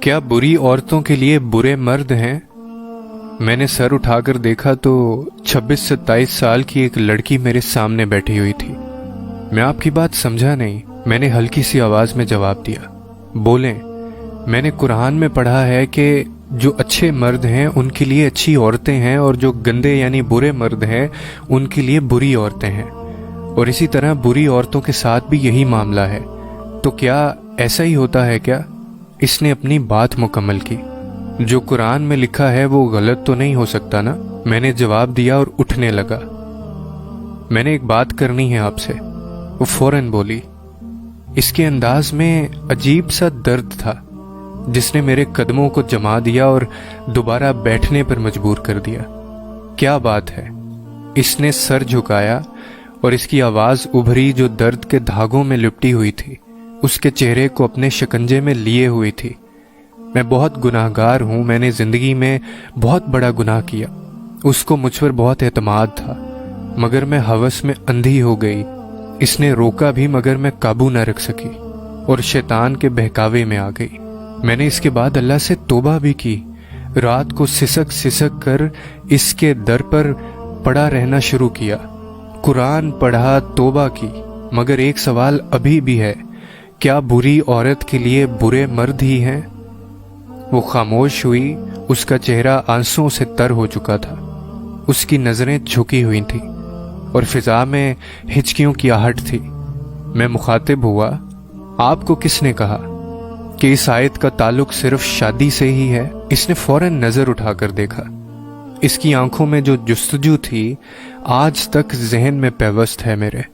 क्या बुरी औरतों के लिए बुरे मर्द हैं? मैंने सर उठाकर देखा तो 26-27 साल की एक लड़की मेरे सामने बैठी हुई थी। मैं आपकी बात समझा नहीं, मैंने हल्की सी आवाज में जवाब दिया। बोलें, मैंने कुरान में पढ़ा है कि जो अच्छे मर्द हैं उनके लिए अच्छी औरतें हैं और जो गंदे यानी बुरे मर्द हैं उनके लिए बुरी औरतें हैं, और इसी तरह बुरी औरतों के साथ भी यही मामला है। तो क्या ऐसा ही होता है क्या? इसने अपनी बात मुकम्मल की। जो कुरान में लिखा है वो गलत तो नहीं हो सकता ना? मैंने जवाब दिया और उठने लगा। मैंने एक बात करनी है आपसे, वो फौरन बोली। इसके अंदाज में अजीब सा दर्द था जिसने मेरे कदमों को जमा दिया और दोबारा बैठने पर मजबूर कर दिया। क्या बात है? इसने सर झुकाया और इसकी आवाज उभरी जो दर्द के धागों में लिपटी हुई थी, उसके चेहरे को अपने शिकंजे में लिए हुई थी। मैं बहुत गुनाहगार हूं, मैंने जिंदगी में बहुत बड़ा गुनाह किया। उसको मुझ पर बहुत एतमाद था, मगर मैं हवस में अंधी हो गई। इसने रोका भी मगर मैं काबू न रख सकी और शैतान के बहकावे में आ गई। मैंने इसके बाद अल्लाह से तौबा भी की। रात को सिसक सिसक कर इसके दर पर पड़ा रहना शुरू किया। कुरान पढ़ा, तौबा की, मगर एक सवाल अभी भी है, क्या बुरी औरत के लिए बुरे मर्द ही हैं? वो खामोश हुई। उसका चेहरा आंसुओं से तर हो चुका था। उसकी नजरें झुकी हुई थी और फिजा में हिचकियों की आहट थी। मैं मुखातिब हुआ, आपको किसने कहा कि इस आयत का ताल्लुक सिर्फ शादी से ही है? इसने फौरन नजर उठाकर देखा। इसकी आंखों में जो जुस्तजू थी आज तक जहन में पेवस्त है मेरे।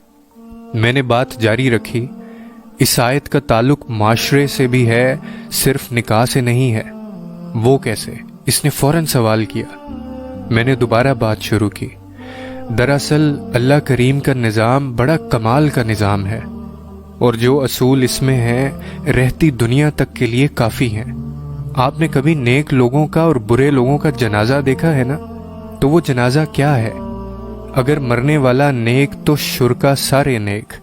मैंने बात जारी रखी, इस आयत का ताल्लुक माशरे से भी है, सिर्फ निकाह से नहीं है। वो कैसे? इसने फौरन सवाल किया। मैंने दोबारा बात शुरू की। दरअसल अल्लाह करीम का निज़ाम बड़ा कमाल का निज़ाम है और जो असूल इसमें हैं रहती दुनिया तक के लिए काफ़ी हैं। आपने कभी नेक लोगों का और बुरे लोगों का जनाजा देखा है ना? तो वो जनाजा क्या है? अगर मरने वाला नेक तो शुरका सारे नेक,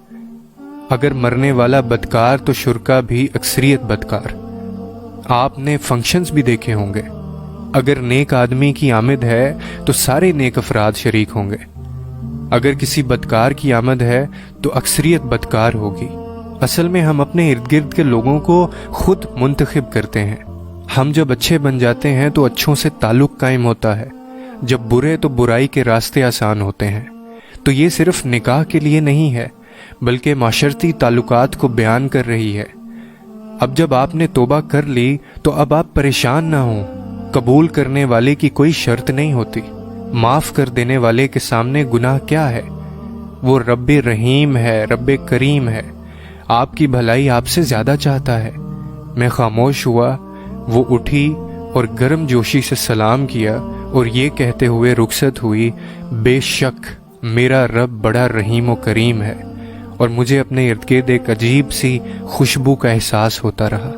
अगर मरने वाला बदकार तो शुरका भी अक्सरियत बदकार। आपने फंक्शंस भी देखे होंगे। अगर नेक आदमी की आमद है तो सारे नेक अफराद शरीक होंगे। अगर किसी बदकार की आमद है तो अक्सरियत बदकार होगी। असल में हम अपने इर्द गिर्द के लोगों को खुद मुंतखब करते हैं। हम जब अच्छे बन जाते हैं तो अच्छों से ताल्लुक कायम होता है, जब बुरे तो बुराई के रास्ते आसान होते हैं। तो ये सिर्फ निकाह के लिए नहीं है बल्कि माशरती ताल्लुकात को बयान कर रही है। अब जब आपने तौबा कर ली तो अब आप परेशान ना हो। कबूल करने वाले की कोई शर्त नहीं होती। माफ कर देने वाले के सामने गुनाह क्या है? वो रब्बे रहीम है, रब्बे करीम है। आपकी भलाई आपसे ज्यादा चाहता है। मैं खामोश हुआ। वो उठी और गर्म जोशी से सलाम किया और ये कहते हुए रुखसत हुई, बेशक मेरा रब बड़ा रहीम और करीम है। और मुझे अपने इर्द गिर्द एक अजीब सी खुशबू का एहसास होता रहा।